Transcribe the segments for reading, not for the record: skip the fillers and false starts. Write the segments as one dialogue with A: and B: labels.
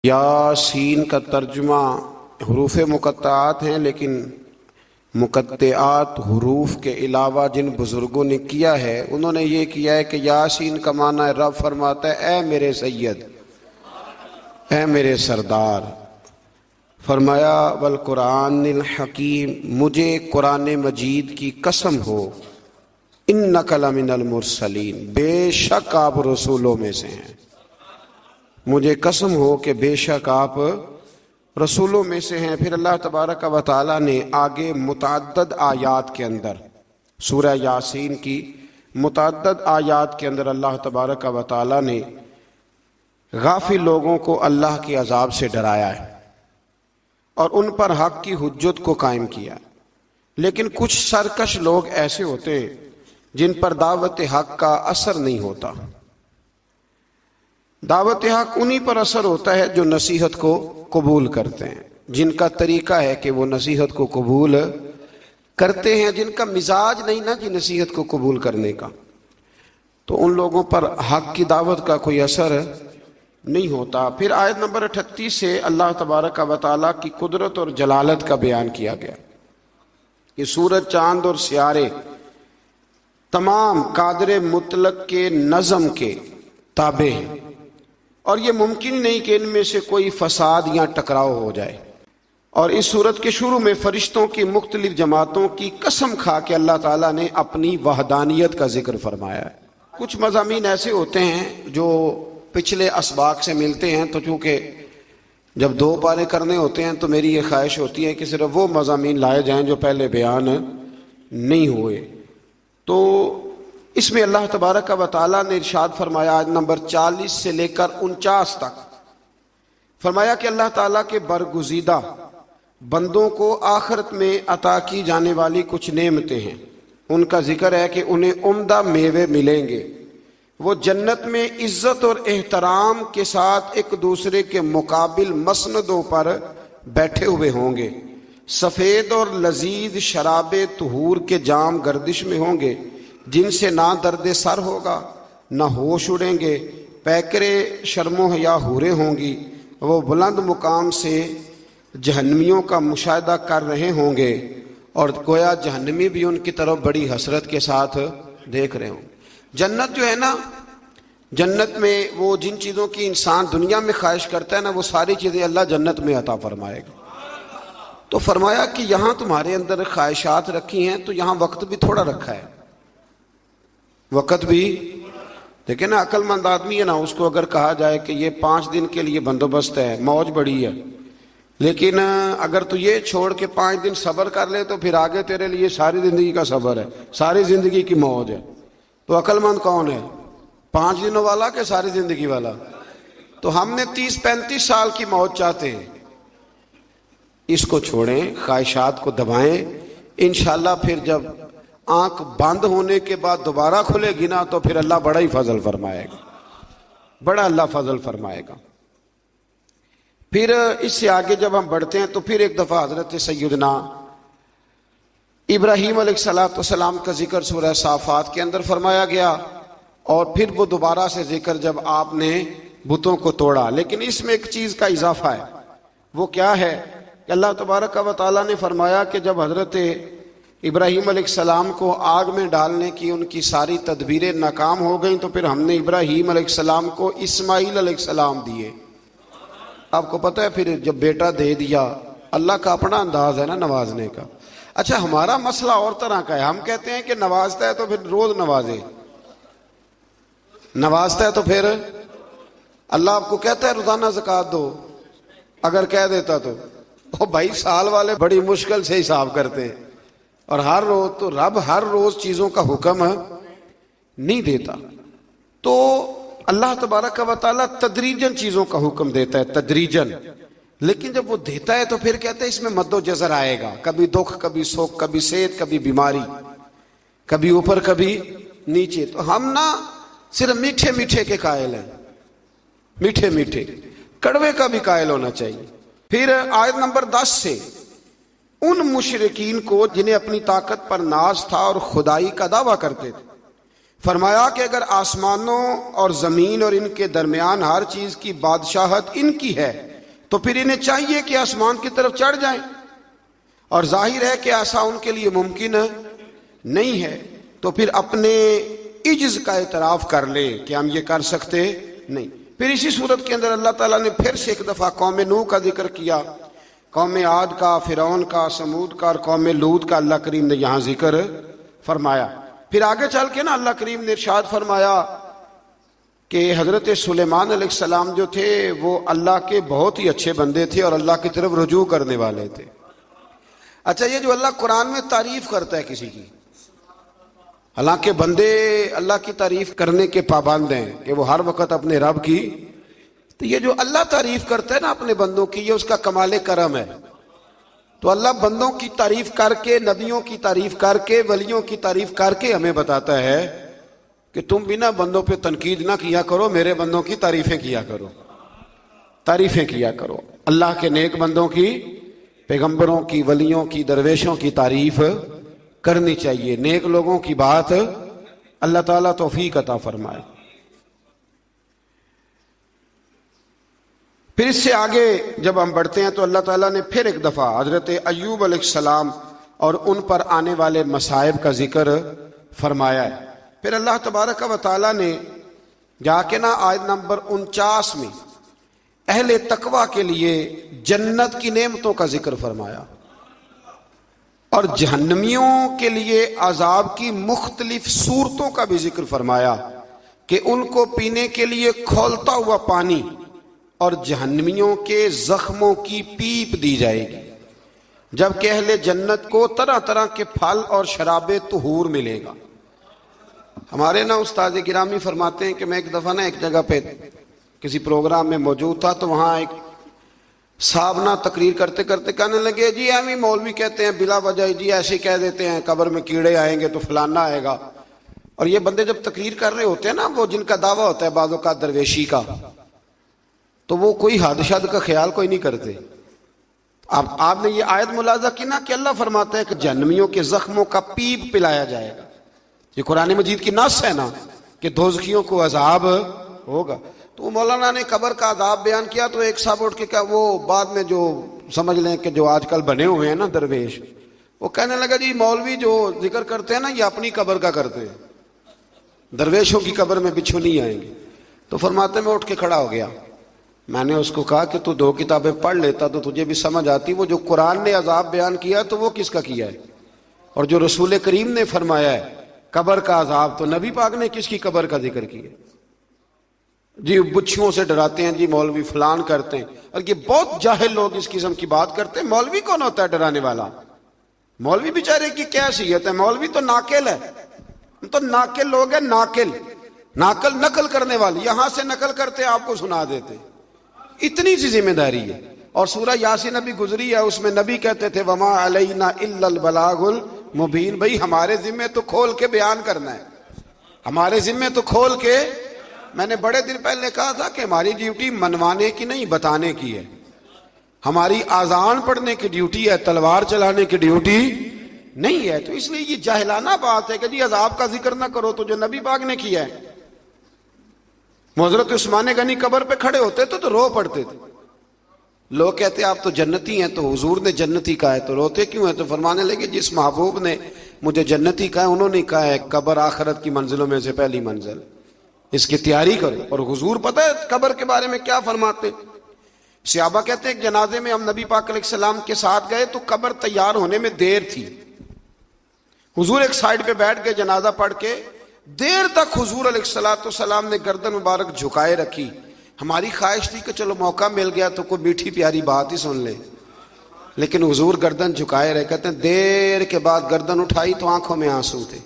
A: یاسین کا ترجمہ حروف مقطعات ہیں، لیکن مقطعات حروف کے علاوہ جن بزرگوں نے کیا ہے انہوں نے یہ کیا ہے کہ یاسین کا معنی ہے رب فرماتا ہے اے میرے سید، اے میرے سردار۔ فرمایا والقرآن الحکیم، مجھے قرآن مجید کی قسم ہو، انک لمن المرسلین، بے شک آپ رسولوں میں سے ہیں۔ مجھے قسم ہو کہ بے شک آپ رسولوں میں سے ہیں۔ پھر اللہ تبارک و تعالیٰ نے آگے متعدد آیات کے اندر، سورہ یاسین کی متعدد آیات کے اندر اللہ تبارک و تعالیٰ نے غافل لوگوں کو اللہ کے عذاب سے ڈرایا ہے اور ان پر حق کی حجت کو قائم کیا۔ لیکن کچھ سرکش لوگ ایسے ہوتے ہیں جن پر دعوت حق کا اثر نہیں ہوتا۔ دعوت حق انہی پر اثر ہوتا ہے جو نصیحت کو قبول کرتے ہیں، جن کا طریقہ ہے کہ وہ نصیحت کو قبول کرتے ہیں، جن کا مزاج نہیں نا جی نصیحت کو قبول کرنے کا، تو ان لوگوں پر حق کی دعوت کا کوئی اثر نہیں ہوتا۔ پھر آیت نمبر 38 سے اللہ تبارک و تعالیٰ کی قدرت اور جلالت کا بیان کیا گیا کہ سورج، چاند اور سیارے تمام قادر مطلق کے نظم کے تابع ہیں، اور یہ ممکن ہی نہیں کہ ان میں سے کوئی فساد یا ٹکراؤ ہو جائے۔ اور اس سورت کے شروع میں فرشتوں کی مختلف جماعتوں کی قسم کھا کے اللہ تعالیٰ نے اپنی وحدانیت کا ذکر فرمایا ہے۔ کچھ مضامین ایسے ہوتے ہیں جو پچھلے اسباق سے ملتے ہیں، تو چونکہ جب دو پارے کرنے ہوتے ہیں تو میری یہ خواہش ہوتی ہے کہ صرف وہ مضامین لائے جائیں جو پہلے بیان نہیں ہوئے۔ تو اس میں اللہ تبارک و تعالیٰ نے ارشاد فرمایا آیت نمبر 40 سے لے کر 49 تک، فرمایا کہ اللہ تعالیٰ کے برگزیدہ بندوں کو آخرت میں عطا کی جانے والی کچھ نعمتیں ہیں۔ ان کا ذکر ہے کہ انہیں عمدہ میوے ملیں گے، وہ جنت میں عزت اور احترام کے ساتھ ایک دوسرے کے مقابل مسندوں پر بیٹھے ہوئے ہوں گے، سفید اور لذیذ شراب طہور کے جام گردش میں ہوں گے، جن سے نہ درد سر ہوگا نہ ہوش اڑیں گے، پیکرے شرم و حیا حوریں ہوں گی، وہ بلند مقام سے جہنمیوں کا مشاہدہ کر رہے ہوں گے، اور گویا جہنمی بھی ان کی طرف بڑی حسرت کے ساتھ دیکھ رہے ہوں۔ جنت جو ہے نا، جنت میں وہ جن چیزوں کی انسان دنیا میں خواہش کرتا ہے نا، وہ ساری چیزیں اللہ جنت میں عطا فرمائے گا۔ تو فرمایا کہ یہاں تمہارے اندر خواہشات رکھی ہیں تو یہاں وقت بھی تھوڑا رکھا ہے، وقت بھی دیکھیں نا، عقل مند آدمی ہے نا، اس کو اگر کہا جائے کہ یہ 5 دن کے لیے بندوبست ہے، موج بڑی ہے، لیکن اگر تو یہ چھوڑ کے 5 دن صبر کر لے تو پھر آگے تیرے لیے ساری زندگی کا صبر ہے، ساری زندگی کی موج ہے۔ تو عقل مند کون ہے، 5 دنوں والا کہ ساری زندگی والا؟ تو ہم نے 30-35 سال کی موج چاہتے ہیں۔ اس کو چھوڑیں، خواہشات کو دبائیں، انشاءاللہ پھر جب آنکھ بند ہونے کے بعد دوبارہ کھلے گی نا تو پھر اللہ بڑا ہی فضل فرمائے گا، بڑا اللہ فضل فرمائے گا۔ پھر اس سے آگے جب ہم بڑھتے ہیں تو پھر ایک دفعہ حضرت سیدنا ابراہیم علیہ السلام کا ذکر سورہ صافات کے اندر فرمایا گیا، اور پھر وہ دوبارہ سے ذکر جب آپ نے بتوں کو توڑا۔ لیکن اس میں ایک چیز کا اضافہ ہے، وہ کیا ہے کہ اللہ تبارک و تعالیٰ نے فرمایا کہ جب حضرت ابراہیم علیہ السلام کو آگ میں ڈالنے کی ان کی ساری تدبیریں ناکام ہو گئیں، تو پھر ہم نے ابراہیم علیہ السلام کو اسماعیل علیہ السلام دیے۔ آپ کو پتہ ہے پھر جب بیٹا دے دیا، اللہ کا اپنا انداز ہے نا نوازنے کا۔ اچھا، ہمارا مسئلہ اور طرح کا ہے، ہم کہتے ہیں کہ نوازتا ہے تو پھر روز نوازے، نوازتا ہے تو پھر اللہ آپ کو کہتا ہے روزانہ زکوٰۃ دو، اگر کہہ دیتا تو بھائی سال والے بڑی مشکل سے حساب کرتے ہیں، اور ہر روز تو رب ہر روز چیزوں کا حکم نہیں دیتا۔ تو اللہ تبارک و تعالیٰ تدریجاً چیزوں کا حکم دیتا ہے، تدریجاً، لیکن جب وہ دیتا ہے تو پھر کہتے ہیں اس میں مد و جزر آئے گا، کبھی دکھ، کبھی سکھ، کبھی صحت، کبھی بیماری، کبھی اوپر کبھی نیچے۔ تو ہم نا صرف میٹھے میٹھے کے قائل ہیں، میٹھے میٹھے، کڑوے کا بھی قائل ہونا چاہیے۔ پھر آیت نمبر 10 سے ان مشرکین کو جنہیں اپنی طاقت پر ناز تھا اور خدائی کا دعویٰ کرتے تھے، فرمایا کہ اگر آسمانوں اور زمین اور ان کے درمیان ہر چیز کی بادشاہت ان کی ہے تو پھر انہیں چاہیے کہ آسمان کی طرف چڑھ جائیں، اور ظاہر ہے کہ ایسا ان کے لیے ممکن نہیں ہے، تو پھر اپنے عجز کا اعتراف کر لیں کہ ہم یہ کر سکتے نہیں۔ پھر اسی صورت کے اندر اللہ تعالیٰ نے پھر سے ایک دفعہ قوم نوح کا ذکر کیا، قوم عاد کا، فرعون کا، سمود کا اور قوم لوط کا اللہ کریم نے یہاں ذکر فرمایا۔ پھر آگے چل کے نا اللہ کریم نے ارشاد فرمایا کہ حضرت سلیمان علیہ السلام جو تھے وہ اللہ کے بہت ہی اچھے بندے تھے اور اللہ کی طرف رجوع کرنے والے تھے۔ اچھا، یہ جو اللہ قرآن میں تعریف کرتا ہے کسی کی، حالانکہ بندے اللہ کی تعریف کرنے کے پابند ہیں کہ وہ ہر وقت اپنے رب کی، تو یہ جو اللہ تعریف کرتا ہے نا اپنے بندوں کی، یہ اس کا کمال کرم ہے۔ تو اللہ بندوں کی تعریف کر کے، نبیوں کی تعریف کر کے، ولیوں کی تعریف کر کے ہمیں بتاتا ہے کہ تم بھی نا بندوں پہ تنقید نہ کیا کرو، میرے بندوں کی تعریفیں کیا کرو، تعریفیں کیا کرو۔ اللہ کے نیک بندوں کی، پیغمبروں کی، ولیوں کی، درویشوں کی تعریف کرنی چاہیے۔ نیک لوگوں کی بات اللہ تعالیٰ توفیق عطا فرمائے۔ پھر اس سے آگے جب ہم بڑھتے ہیں تو اللہ تعالیٰ نے پھر ایک دفعہ حضرت ایوب علیہ السلام اور ان پر آنے والے مصائب کا ذکر فرمایا ہے۔ پھر اللہ تبارک و تعالیٰ نے جا کے نا آیت نمبر 49 میں اہل تقوی کے لیے جنت کی نعمتوں کا ذکر فرمایا، اور جہنمیوں کے لیے عذاب کی مختلف صورتوں کا بھی ذکر فرمایا کہ ان کو پینے کے لیے کھولتا ہوا پانی اور جہنمیوں کے زخموں کی پیپ دی جائے گی، جبکہ اہل جنت کو طرح طرح کے پھل اور شراب طہور ملے گا۔ ہمارے نا استاد گرامی فرماتے ہیں کہ میں ایک دفعہ نا ایک جگہ پہ کسی پروگرام میں موجود تھا، تو وہاں ایک صاحب نا تقریر کرتے کرتے کہنے لگے، جی ہم ہی مولوی کہتے ہیں بلا وجہ، جی ایسے کہہ دیتے ہیں قبر میں کیڑے آئیں گے تو فلانا آئے گا۔ اور یہ بندے جب تقریر کر رہے ہوتے ہیں نا، وہ جن کا دعویٰ ہوتا ہے بعضوں کا درویشی کا، تو وہ کوئی حد شد کا خیال کوئی نہیں کرتے۔ اب آپ نے یہ آیت ملاحظہ کی نا کہ اللہ فرماتا ہے کہ جہنمیوں کے زخموں کا پیپ پلایا جائے گا۔ یہ قرآن مجید کی نص ہے نا کہ دوزخیوں کو عذاب ہوگا۔ تو مولانا نے قبر کا عذاب بیان کیا تو ایک صاحب اٹھ کے کہا، وہ بعد میں جو سمجھ لیں کہ جو آج کل بنے ہوئے ہیں نا درویش، وہ کہنے لگا جی مولوی جو ذکر کرتے ہیں نا یہ اپنی قبر کا کرتے ہیں، درویشوں کی قبر میں بچھو نہیں آئیں گے۔ تو فرماتے میں اٹھ کے کھڑا ہو گیا، میں نے اس کو کہا کہ تو 2 کتابیں پڑھ لیتا تو تجھے بھی سمجھ آتی، وہ جو قرآن نے عذاب بیان کیا تو وہ کس کا کیا ہے، اور جو رسول کریم نے فرمایا ہے قبر کا عذاب، تو نبی پاک نے کس کی قبر کا ذکر کیا؟ جی بچھوؤں سے ڈراتے ہیں، جی مولوی فلان کرتے ہیں، اور یہ بہت جاہل لوگ اس قسم کی بات کرتے ہیں۔ مولوی کون ہوتا ہے ڈرانے والا؟ مولوی بیچارے کی کیا حیثیت ہے؟ مولوی تو ناقل ہے، تو ناقل لوگ ہیں، ناقل نقل کرنے والے، یہاں سے نقل کرتے آپ کو سنا دیتے، اتنی سی ذمہ داری ہے۔ اور سورہ یاسین ابھی گزری ہے، اس میں نبی کہتے تھے وما علینا الا البلاغ المبین، بھائی ہمارے ذمے تو کھول کے بیان کرنا ہے، ہمارے ذمے تو کھول کے۔ میں نے بڑے دن پہلے کہا تھا کہ ہماری ڈیوٹی منوانے کی نہیں بتانے کی ہے، ہماری آذان پڑھنے کی ڈیوٹی ہے، تلوار چلانے کی ڈیوٹی نہیں ہے۔ تو اس لیے یہ جاہلانہ بات ہے کہ جی عذاب کا ذکر نہ کرو تو جو نبی پاک نے کیا ہے۔ حضرت عثمان غنی قبر پہ کھڑے ہوتے تھے تو رو پڑتے تھے، لوگ کہتے آپ تو جنتی ہیں، تو حضور نے جنتی کہا ہے تو روتے کیوں ہیں؟ تو فرمانے لگے جس محبوب نے مجھے جنتی کہا ہے انہوں نے کہا ہے قبر آخرت کی منزلوں میں سے پہلی منزل، اس کی تیاری کرو۔ اور حضور پتہ ہے قبر کے بارے میں کیا فرماتے؟ صحابہ کہتے ہیں کہ جنازے میں ہم نبی پاک علیہ السلام کے ساتھ گئے تو قبر تیار ہونے میں دیر تھی، حضور ایک سائڈ پہ بیٹھ کے جنازہ پڑھ کے دیر تک حضور علیہ السلام نے گردن مبارک جھکائے رکھی۔ ہماری خواہش تھی کہ چلو موقع مل گیا تو کوئی میٹھی پیاری بات ہی سن لے، لیکن حضور گردن جھکائے رہے۔ کہتے ہیں دیر کے بعد گردن اٹھائی تو آنکھوں میں آنسو تھے،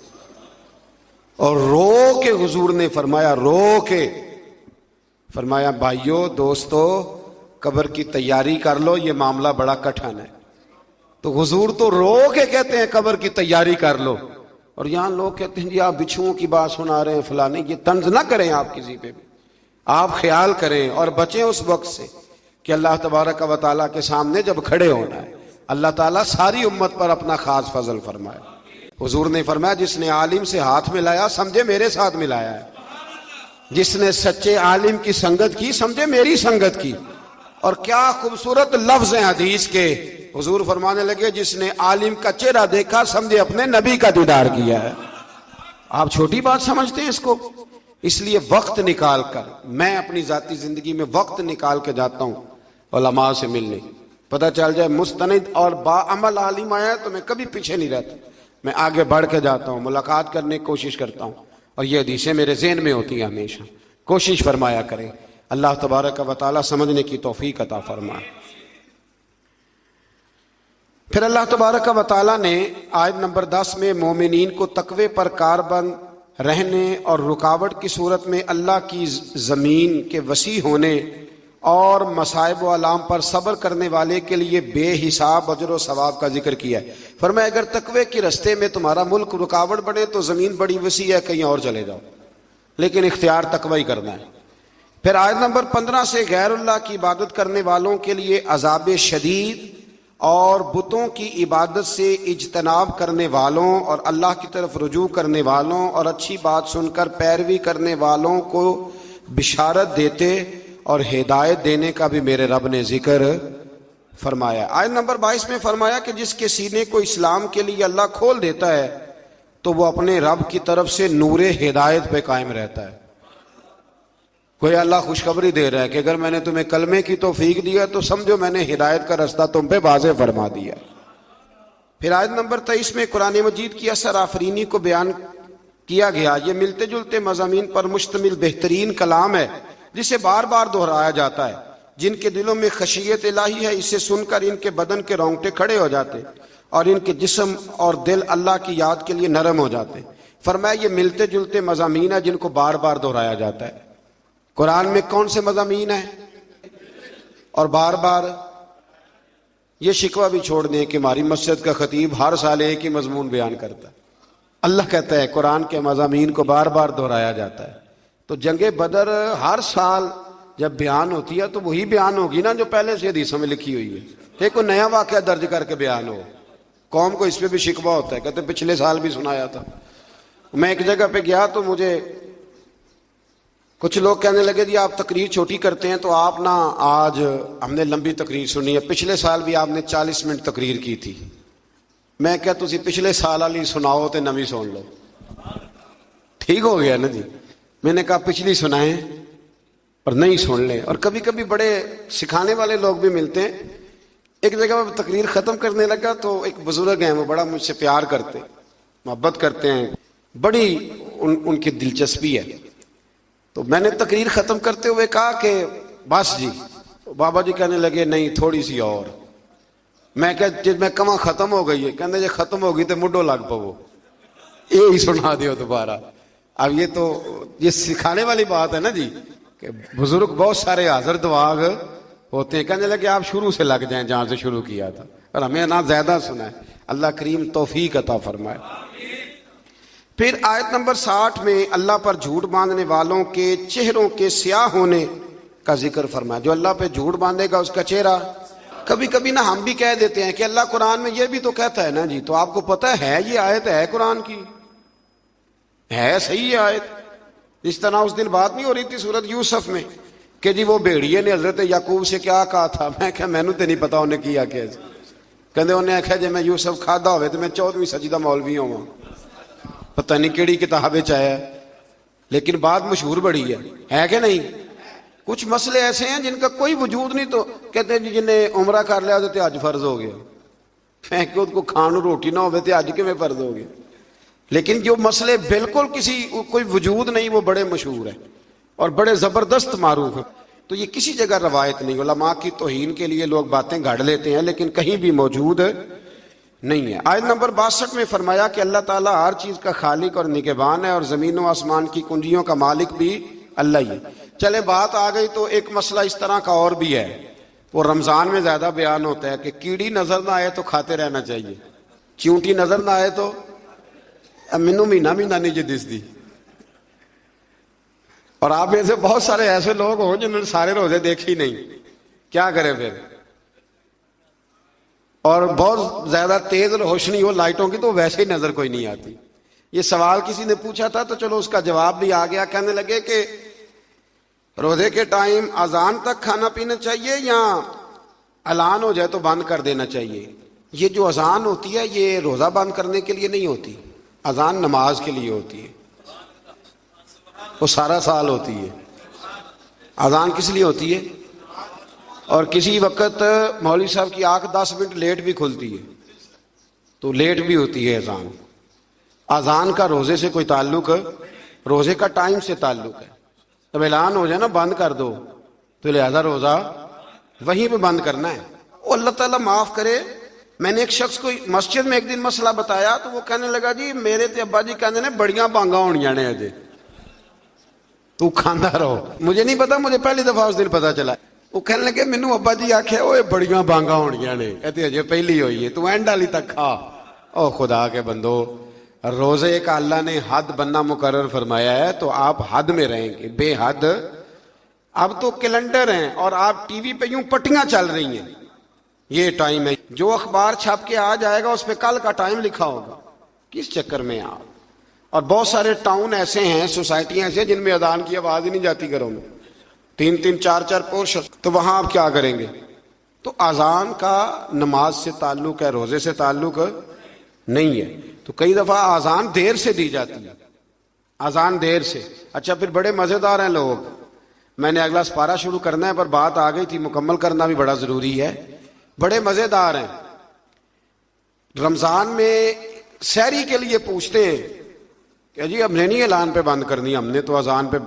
A: اور رو کے حضور نے فرمایا، رو کے فرمایا بھائیو دوستو قبر کی تیاری کر لو، یہ معاملہ بڑا کٹھن ہے۔ تو حضور تو رو کے کہتے ہیں قبر کی تیاری کر لو، اور یہاں لوگ کہتے ہیں جی آپ بچھوؤں کی بات سنا رہے ہیں فلانے۔ یہ طنز نہ کریں آپ کسی پہ بھی، آپ خیال کریں اور بچیں اس وقت سے کہ اللہ تبارک و تعالیٰ کے سامنے جب کھڑے ہونا ہے، اللہ تعالیٰ ساری امت پر اپنا خاص فضل فرمائے۔ حضور نے فرمایا جس نے عالم سے ہاتھ ملایا سمجھے میرے ساتھ ملایا ہے، جس نے سچے عالم کی سنگت کی سمجھے میری سنگت کی، اور کیا خوبصورت لفظ ہیں حدیث کے. حضور فرمانے لگے جس نے عالم کا چہرہ دیکھا سمجھے اپنے نبی کا دیدار کیا ہے. آپ چھوٹی بات سمجھتے ہیں اس کو؟ اس لیے وقت نکال کر، میں اپنی ذاتی زندگی میں وقت نکال کے جاتا ہوں علماء سے ملنے. پتہ چل جائے مستند اور باعمل عالم آیا ہے تو میں کبھی پیچھے نہیں رہتا، میں آگے بڑھ کے جاتا ہوں، ملاقات کرنے کی کوشش کرتا ہوں. اور یہ حدیثیں میرے ذہن میں ہوتی ہیں ہمیشہ. کوشش فرمایا کریں. اللہ تبارک و تعالی سمجھنے کی توفیق عطا فرمائے. پھر اللہ تبارک و تعالی نے آیت نمبر 10 میں مومنین کو تقوی پر کاربند رہنے اور رکاوٹ کی صورت میں اللہ کی زمین کے وسیع ہونے اور مصائب و آلام پر صبر کرنے والے کے لیے بے حساب اجر و ثواب کا ذکر کیا ہے. فرمایا اگر تقوی کے رستے میں تمہارا ملک رکاوٹ بنے تو زمین بڑی وسیع ہے، کہیں اور چلے جاؤ، لیکن اختیار تقوی ہی کرنا ہے. پھر آیت نمبر 15 سے غیر اللہ کی عبادت کرنے والوں کے لیے عذاب شدید اور بتوں کی عبادت سے اجتناب کرنے والوں اور اللہ کی طرف رجوع کرنے والوں اور اچھی بات سن کر پیروی کرنے والوں کو بشارت دیتے اور ہدایت دینے کا بھی میرے رب نے ذکر فرمایا. آیت نمبر 22 میں فرمایا کہ جس کے سینے کو اسلام کے لیے اللہ کھول دیتا ہے تو وہ اپنے رب کی طرف سے نور ہدایت پہ قائم رہتا ہے. کوئی اللہ خوشخبری دے رہا ہے کہ اگر میں نے تمہیں کلمے کی توفیق دیا تو سمجھو میں نے ہدایت کا رستہ تم پہ واضح فرما دیا. پھر آیت نمبر 23 میں قرآن مجید کی اثر آفرینی کو بیان کیا گیا. یہ ملتے جلتے مضامین پر مشتمل بہترین کلام ہے جسے بار بار دہرایا جاتا ہے. جن کے دلوں میں خشیت الہی ہے اسے سن کر ان کے بدن کے رونگٹے کھڑے ہو جاتے اور ان کے جسم اور دل اللہ کی یاد کے لیے نرم ہو جاتے. فرمایا یہ ملتے جلتے مضامین ہیں جن کو بار بار دہرایا جاتا ہے. قرآن میں کون سے مضامین ہیں اور بار بار؟ یہ شکوہ بھی چھوڑ دیں کہ ہماری مسجد کا خطیب ہر سال ایک ہی مضمون بیان کرتا ہے. اللہ کہتا ہے قرآن کے مضامین کو بار بار دہرایا جاتا ہے. تو جنگ بدر ہر سال جب بیان ہوتی ہے تو وہی بیان ہوگی نا جو پہلے سے حدیثوں میں لکھی ہوئی ہے. ایک کوئی نیا واقعہ درج کر کے بیان ہو. قوم کو اس پہ بھی شکوہ ہوتا ہے، کہتے پچھلے سال بھی سنایا تھا. میں ایک جگہ پہ گیا تو مجھے کچھ لوگ کہنے لگے جی آپ تقریر چھوٹی کرتے ہیں تو آپ نا آج ہم نے لمبی تقریر سنی ہے، پچھلے سال بھی آپ نے 40 منٹ تقریر کی تھی. میں کیا تسی پچھلے سال والی سناؤ تے نویں سن لو، ٹھیک ہو گیا نا جی. میں نے کہا پچھلی سنائیں اور نہیں سن لیں. اور کبھی کبھی بڑے سکھانے والے لوگ بھی ملتے ہیں. ایک جگہ میں تقریر ختم کرنے لگا تو ایک بزرگ ہیں، وہ بڑا مجھ سے پیار کرتے محبت کرتے ہیں، بڑی ان کی دلچسپی ہے. تو میں نے تقریر ختم کرتے ہوئے کہا کہ بس جی. بابا جی کہنے لگے نہیں تھوڑی سی اور. میں کہ جب میں کہاں ختم ہو گئی ہے، کہنے جی ختم ہو گئی تو مڈو لگ پو یہی سنا دیو دوبارہ. اب یہ سکھانے والی بات ہے نا جی کہ بزرگ بہت سارے حاضر دماغ ہوتے ہیں. کہنے لگے آپ شروع سے لگ جائیں جہاں سے شروع کیا تھا، اور ہمیں نہ زیادہ سنا ہے. اللہ کریم توفیق عطا فرمائے. پھر آیت نمبر 60 میں اللہ پر جھوٹ باندھنے والوں کے چہروں کے سیاہ ہونے کا ذکر فرمایا. جو اللہ پہ جھوٹ باندھے گا اس کا چہرہ. کبھی کبھی نا ہم بھی کہہ دیتے ہیں کہ اللہ قرآن میں یہ بھی تو کہتا ہے نا جی. تو آپ کو پتہ ہے یہ آیت ہے قرآن کی، ہے صحیح یہ آیت. اس طرح اس دن بات نہیں ہو رہی تھی سورت یوسف میں کہ جی وہ بھیڑیے نے حضرت یعقوب سے کیا کہا تھا. میں کہا مینوں تے نہیں پتا انہیں کیا کہ کہندے انہیں آخیا جی میں یوسف کھادا ہوئے تو میں 14ویں سجدہ مولوی ہوں. پتہ نہیں کیڑی کتاب آیا ہے، لیکن بات مشہور بڑی ہے کہ نہیں. کچھ مسئلے ایسے ہیں جن کا کوئی وجود نہیں تو کہتے ہیں جی جنہیں عمرہ کر لیا تو حج فرض ہو گیا. کہ اس کو کھانو روٹی نہ ہوئے تو حج کے میں فرض ہو گیا. لیکن جو مسئلے بالکل کسی کوئی وجود نہیں وہ بڑے مشہور ہیں اور بڑے زبردست معروف ہیں. تو یہ کسی جگہ روایت نہیں. علماء کی توہین کے لیے لوگ باتیں گھڑ لیتے ہیں لیکن کہیں بھی موجود نہیں ہے. آیت نمبر 62 میں فرمایا کہ اللہ تعالیٰ ہر چیز کا خالق اور نگہبان ہے اور زمین و آسمان کی کنجیوں کا مالک بھی اللہ ہی ہے. چلے بات آ گئی تو ایک مسئلہ اس طرح کا اور بھی ہے، وہ رمضان میں زیادہ بیان ہوتا ہے کہ کیڑی نظر نہ آئے تو کھاتے رہنا چاہیے، چیونٹی نظر نہ آئے تو مینوں مہینہ نہیں جی دس دی. اور آپ میں سے بہت سارے ایسے لوگ ہوں جنہوں نے سارے روزے دیکھے ہی نہیں، کیا کریں پھر. اور بہت زیادہ تیز روشنی ہو لائٹوں کی تو ویسے ہی نظر کوئی نہیں آتی. یہ سوال کسی نے پوچھا تھا تو چلو اس کا جواب بھی آ گیا. کہنے لگے کہ روزے کے ٹائم اذان تک کھانا پینا چاہیے یا اعلان ہو جائے تو بند کر دینا چاہیے؟ یہ جو اذان ہوتی ہے یہ روزہ بند کرنے کے لیے نہیں ہوتی، اذان نماز کے لیے ہوتی ہے، وہ سارا سال ہوتی ہے۔ اذان کس لیے ہوتی ہے؟ اور کسی وقت مولوی صاحب کی آنکھ 10 منٹ لیٹ بھی کھلتی ہے تو لیٹ بھی ہوتی ہے اذان۔ اذان کا روزے سے کوئی تعلق، روزے کا ٹائم سے تعلق ہے۔ جب اعلان ہو جائے نا بند کر دو تو لہذا روزہ وہیں پہ بند کرنا ہے۔ اللہ تعالیٰ معاف کرے، میں نے ایک شخص کو مسجد میں ایک دن مسئلہ بتایا تو وہ کہنے لگا جی میرے تے ابا جی کہنے نے بڑیاں بانگا ہونیاں نے اجے، تو کھانا رہو۔ مجھے نہیں پتا، مجھے پہلی دفعہ اس دن پتا چلا۔ وہ کہنے لگے مینوں ابا جی آکھیا اوے بڑیاں بانگا ہونیاں نے، کہتے اجے پہلی ہوئی ہے، تو اینڈ والی تک کھا۔ او خدا کے بندو، روزے کا اللہ نے حد بننا مقرر فرمایا ہے تو آپ حد میں رہیں گے، بے حد۔ اب تو کیلنڈر ہیں اور آپ ٹی وی پہ یوں پٹیاں چل رہی ہیں، یہ ٹائم ہے، جو اخبار چھپ کے آ جائے گا اس پہ کل کا ٹائم لکھا ہوگا۔ کس چکر میں آپ؟ اور بہت سارے ٹاؤن ایسے ہیں، سوسائٹیاں ایسے ہیں جن میں اذان کی آواز ہی نہیں جاتی گھروں میں، 3 4 پورش، تو وہاں آپ کیا کریں گے؟ تو اذان کا نماز سے تعلق ہے، روزے سے تعلق نہیں ہے۔ تو کئی دفعہ اذان دیر سے دی جاتی ہے، اذان دیر سے۔ اچھا پھر بڑے مزیدار ہیں لوگ، میں نے اگلا سپارہ شروع کرنا ہے پر بات آ گئی تھی، مکمل کرنا بھی بڑا ضروری ہے۔ بڑے مزیدار ہیں، رمضان میں سحری کے لیے پوچھتے ہیں کہ جی اب نہیں اعلان پہ بند کرنی ہم نے تو اذان پہ،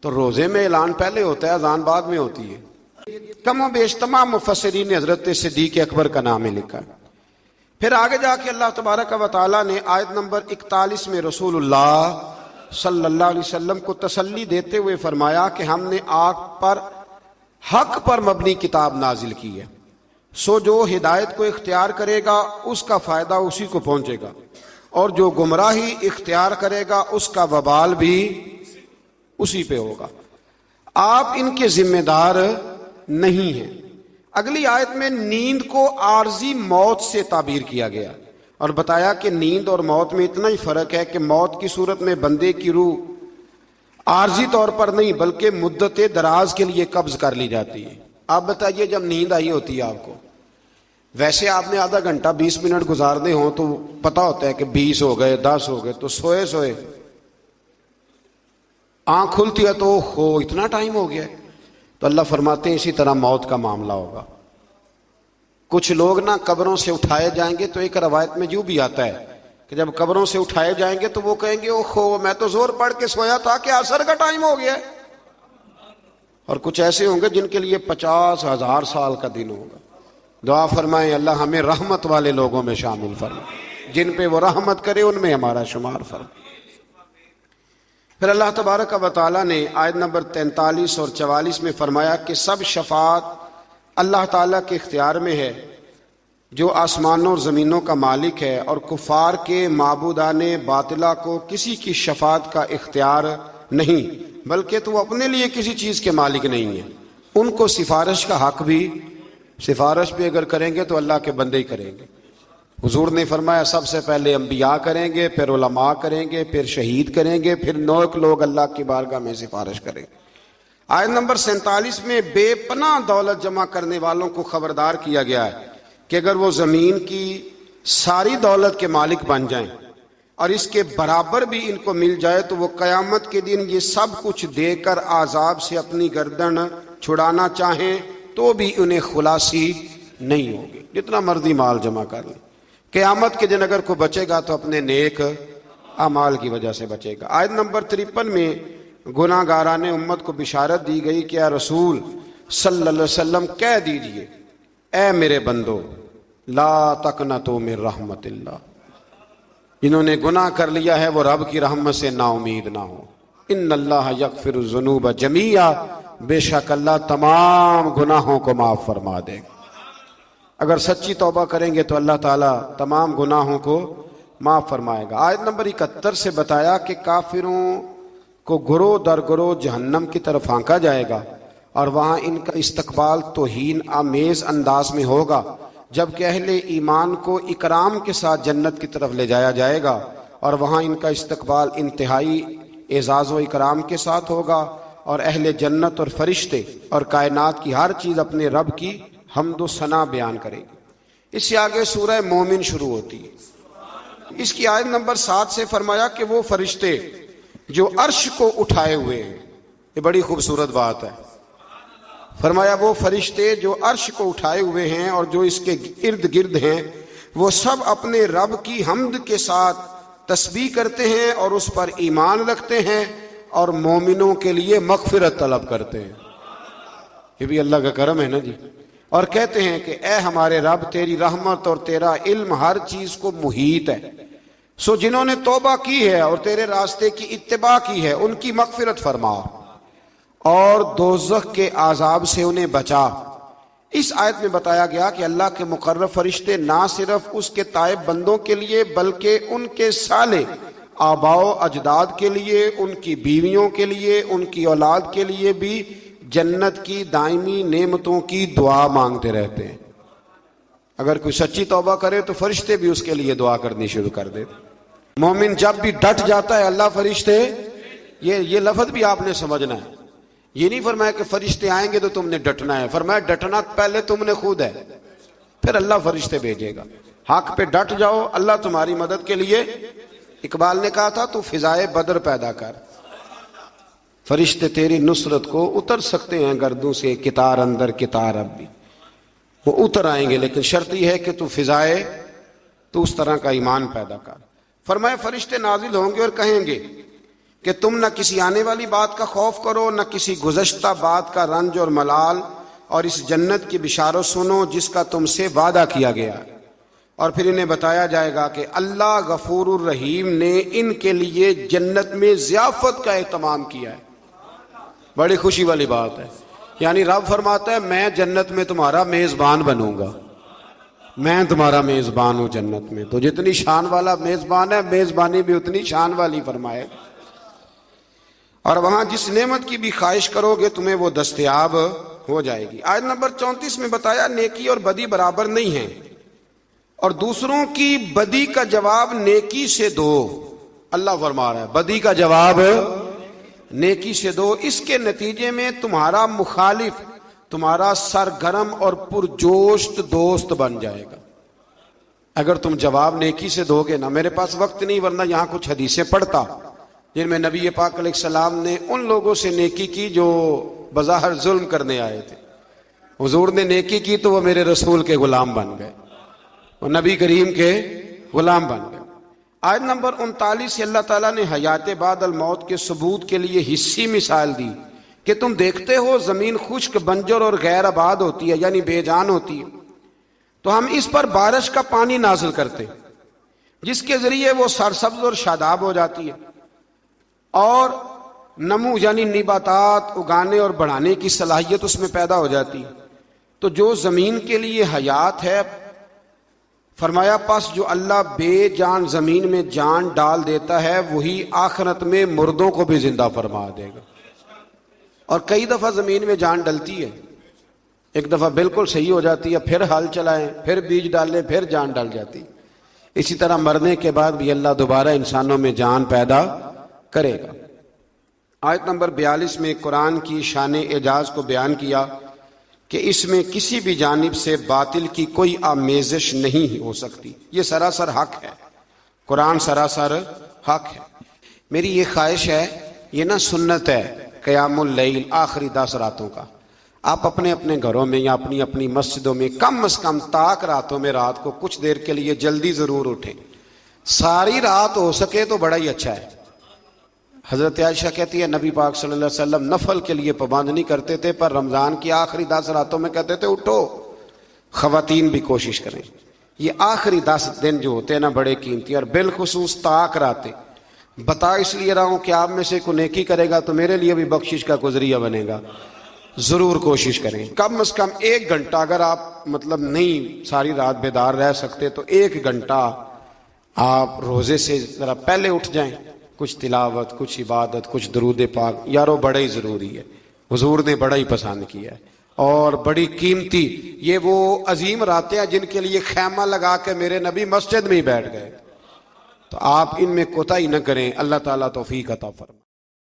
A: تو روزے میں اعلان پہلے ہوتا ہے اذان بعد میں ہوتی ہے۔ کم و بیش تمام مفسرین نے حضرت صدیق اکبر کا نام لکھا ہے۔ پھر آگے جا کے اللہ تبارک و تعالیٰ نے آیت نمبر 41 میں رسول اللہ صلی اللہ علیہ وسلم کو تسلی دیتے ہوئے فرمایا کہ ہم نے آپ پر حق پر مبنی کتاب نازل کی ہے، سو جو ہدایت کو اختیار کرے گا اس کا فائدہ اسی کو پہنچے گا، اور جو گمراہی اختیار کرے گا اس کا وبال بھی اسی پہ ہوگا، آپ ان کے ذمہ دار نہیں ہیں۔ اگلی آیت میں نیند کو عارضی موت سے تعبیر کیا گیا اور بتایا کہ نیند اور موت میں اتنا ہی فرق ہے کہ موت کی صورت میں بندے کی روح عارضی طور پر نہیں بلکہ مدت دراز کے لیے قبض کر لی جاتی ہے۔ آپ بتائیے جب نیند آئی ہوتی ہے آپ کو، ویسے آپ نے آدھا گھنٹہ 20 منٹ گزارنے ہوں تو پتا ہوتا ہے کہ 20 ہو گئے 10 ہو گئے، تو سوئے سوئے آنکھ کھلتی ہے تو ہو اتنا ٹائم ہو گیا ہے۔ تو اللہ فرماتے ہیں اسی طرح موت کا معاملہ ہوگا۔ کچھ لوگ نا قبروں سے اٹھائے جائیں گے تو ایک روایت میں یوں بھی آتا ہے کہ جب قبروں سے اٹھائے جائیں گے تو وہ کہیں گے اوہو میں تو زور پڑھ کے سویا تھا کہ عصر کا ٹائم ہو گیا ہے۔ اور کچھ ایسے ہوں گے جن کے لیے 50,000 سال کا دن ہوگا۔ دعا فرمائیں اللہ ہمیں رحمت والے لوگوں میں شامل فرمائے، جن پہ وہ رحمت کرے ان میں ہمارا شمار فرمائے۔ پھر اللہ تبارک و تعالیٰ نے آیت نمبر 43 اور 44 میں فرمایا کہ سب شفاعت اللہ تعالیٰ کے اختیار میں ہے جو آسمانوں اور زمینوں کا مالک ہے، اور کفار کے معبودان باطلہ کو کسی کی شفاعت کا اختیار نہیں بلکہ تو وہ اپنے لیے کسی چیز کے مالک نہیں ہے، ان کو سفارش کا حق بھی، سفارش بھی اگر کریں گے تو اللہ کے بندے ہی کریں گے۔ حضور نے فرمایا سب سے پہلے انبیاء کریں گے، پھر علماء کریں گے، پھر شہید کریں گے، پھر نیک لوگ اللہ کی بارگاہ میں سفارش کریں گے۔ آیت نمبر 47 میں بے پناہ دولت جمع کرنے والوں کو خبردار کیا گیا ہے کہ اگر وہ زمین کی ساری دولت کے مالک بن جائیں اور اس کے برابر بھی ان کو مل جائے تو وہ قیامت کے دن یہ سب کچھ دے کر عذاب سے اپنی گردن چھڑانا چاہیں تو بھی انہیں خلاصی نہیں ہوگی، جتنا مرضی مال جمع کر لیں۔ قیامت کے دن اگر کوئی بچے گا تو اپنے نیک اعمال کی وجہ سے بچے گا۔ آیت نمبر 53 میں گناہ گاران امت کو بشارت دی گئی کہ اے رسول صلی اللہ علیہ وسلم کہہ دیجئے اے میرے بندو لا تقنطوا من رحمت اللہ، جنہوں نے گناہ کر لیا ہے وہ رب کی رحمت سے نا امید نہ ہو۔ ان اللہ یغفر الذنوب جمیعا، بے شک اللہ تمام گناہوں کو معاف فرما دے گا۔ اگر سچی توبہ کریں گے تو اللہ تعالیٰ تمام گناہوں کو معاف فرمائے گا۔ آیت نمبر 71 سے بتایا کہ کافروں کو گروہ در گروہ جہنم کی طرف ہانکا جائے گا اور وہاں ان کا استقبال توہین آمیز انداز میں ہوگا، جبکہ اہل ایمان کو اکرام کے ساتھ جنت کی طرف لے جایا جائے گا اور وہاں ان کا استقبال انتہائی اعزاز و اکرام کے ساتھ ہوگا، اور اہل جنت اور فرشتے اور کائنات کی ہر چیز اپنے رب کی حمد و ثنا بیان کرے گی۔ اس سے آگے سورہ مومن شروع ہوتی ہے۔ اس کی آیت نمبر 7 سے فرمایا کہ وہ فرشتے جو عرش کو اٹھائے ہوئے ہیں، یہ بڑی خوبصورت بات ہے۔ فرمایا وہ فرشتے جو عرش کو اٹھائے ہوئے ہیں اور جو اس کے ارد گرد ہیں، وہ سب اپنے رب کی حمد کے ساتھ تسبیح کرتے ہیں اور اس پر ایمان رکھتے ہیں اور مومنوں کے لیے مغفرت طلب کرتے ہیں۔ یہ بھی اللہ کا کرم ہے نا جی۔ اور کہتے ہیں کہ اے ہمارے رب، تیری رحمت اور تیرا علم ہر چیز کو محیط ہے، سو جنہوں نے توبہ کی ہے اور تیرے راستے کی اتباع کی ہے ان کی مغفرت فرما اور دوزخ کے عذاب سے انہیں بچا۔ اس آیت میں بتایا گیا کہ اللہ کے مقرب فرشتے نہ صرف اس کے تائب بندوں کے لیے بلکہ ان کے صالح آباء و اجداد کے لیے، ان کی بیویوں کے لیے، ان کی اولاد کے لیے بھی جنت کی دائمی نعمتوں کی دعا مانگتے رہتے ہیں۔ اگر کوئی سچی توبہ کرے تو فرشتے بھی اس کے لیے دعا کرنی شروع کر دیتے۔ مومن جب بھی ڈٹ جاتا ہے اللہ فرشتے، یہ لفظ بھی آپ نے سمجھنا ہے۔ یہ نہیں فرمایا کہ فرشتے آئیں گے تو تم نے ڈٹنا ہے، فرمایا ڈٹنا پہلے تم نے خود ہے، پھر اللہ فرشتے بھیجے گا۔ حق پہ ڈٹ جاؤ، اللہ تمہاری مدد کے لیے، اقبال نے کہا تھا تو فضائے بدر پیدا کر، فرشتے تیری نصرت کو اتر سکتے ہیں گردوں سے کتار اندر کتار، اب بھی وہ اتر آئیں گے، لیکن شرط یہ ہے کہ تو اس طرح کا ایمان پیدا کر۔ فرمایا فرشتے نازل ہوں گے اور کہیں گے کہ تم نہ کسی آنے والی بات کا خوف کرو، نہ کسی گزشتہ بات کا رنج اور ملال، اور اس جنت کی بشارت سنو جس کا تم سے وعدہ کیا گیا۔ اور پھر انہیں بتایا جائے گا کہ اللہ غفور الرحیم نے ان کے لیے جنت میں ضیافت کا اہتمام کیا ہے۔ بڑی خوشی والی بات ہے، یعنی رب فرماتا ہے میں جنت میں تمہارا میزبان بنوں گا، میں تمہارا میزبان ہوں جنت میں۔ تو جتنی شان والا میزبان ہے، میزبانی بھی اتنی شان والی فرمائے۔ اور وہاں جس نعمت کی بھی خواہش کرو گے تمہیں وہ دستیاب ہو جائے گی۔ آیت نمبر 34 میں بتایا نیکی اور بدی برابر نہیں ہیں، اور دوسروں کی بدی کا جواب نیکی سے دو۔ اللہ فرما رہا ہے بدی کا جواب نیکی سے دو، اس کے نتیجے میں تمہارا مخالف تمہارا سرگرم اور پرجوش دوست بن جائے گا۔ اگر تم جواب نیکی سے دو گے نا، میرے پاس وقت نہیں ورنہ یہاں کچھ حدیثیں پڑھتا جن میں نبی پاک علیہ السلام نے ان لوگوں سے نیکی کی جو بظاہر ظلم کرنے آئے تھے۔ حضور نے نیکی کی تو وہ میرے رسول کے غلام بن گئے، وہ نبی کریم کے غلام بن گئے۔ آیت نمبر 39 سے اللہ تعالیٰ نے حیات بعد الموت کے ثبوت کے لیے حصی مثال دی کہ تم دیکھتے ہو زمین خشک بنجر اور غیر آباد ہوتی ہے، یعنی بے جان ہوتی ہے، تو ہم اس پر بارش کا پانی نازل کرتے جس کے ذریعے وہ سرسبز اور شاداب ہو جاتی ہے، اور نمو یعنی نباتات اگانے اور بڑھانے کی صلاحیت اس میں پیدا ہو جاتی ہے۔ تو جو زمین کے لیے حیات ہے، فرمایا پس جو اللہ بے جان زمین میں جان ڈال دیتا ہے وہی آخرت میں مردوں کو بھی زندہ فرما دے گا۔ اور کئی دفعہ زمین میں جان ڈلتی ہے، ایک دفعہ بالکل صحیح ہو جاتی ہے، پھر ہل چلائیں، پھر بیج ڈالیں، پھر جان ڈل جاتی۔ اسی طرح مرنے کے بعد بھی اللہ دوبارہ انسانوں میں جان پیدا کرے گا۔ آیت نمبر 42 میں قرآن کی شان اعجاز کو بیان کیا کہ اس میں کسی بھی جانب سے باطل کی کوئی آمیزش نہیں ہو سکتی، یہ سراسر حق ہے، قرآن سراسر حق ہے۔ میری یہ خواہش ہے، یہ نہ سنت ہے قیام اللیل آخری 10 راتوں کا، آپ اپنے اپنے گھروں میں یا اپنی اپنی مسجدوں میں کم از کم طاق راتوں میں رات کو کچھ دیر کے لیے جلدی ضرور اٹھیں، ساری رات ہو سکے تو بڑا ہی اچھا ہے۔ حضرت عائشہ کہتی ہے نبی پاک صلی اللہ علیہ وسلم نفل کے لیے پابند نہیں کرتے تھے، پر رمضان کی آخری 10 راتوں میں کہتے تھے اٹھو۔ خواتین بھی کوشش کریں، یہ آخری 10 دن جو ہوتے ہیں نا بڑے قیمتی، اور بالخصوص طاق راتیں۔ بتا اس لیے رہا ہوں کہ آپ میں سے کوئی نیکی کرے گا تو میرے لیے بھی بخشش کا کوئی ذریعہ بنے گا، ضرور کوشش کریں۔ کم از کم 1 گھنٹہ، اگر آپ نہیں ساری رات بیدار رہ سکتے تو 1 گھنٹہ آپ روزے سے ذرا پہلے اٹھ جائیں، کچھ تلاوت، کچھ عبادت، کچھ درود پاک، یارو بڑا ہی ضروری ہے، حضور نے بڑا ہی پسند کیا ہے، اور بڑی قیمتی یہ وہ عظیم راتیں ہیں جن کے لیے خیمہ لگا کے میرے نبی مسجد میں ہی بیٹھ گئے۔ تو آپ ان میں کوتاہی نہ کریں، اللہ تعالیٰ توفیق عطا فرمائے۔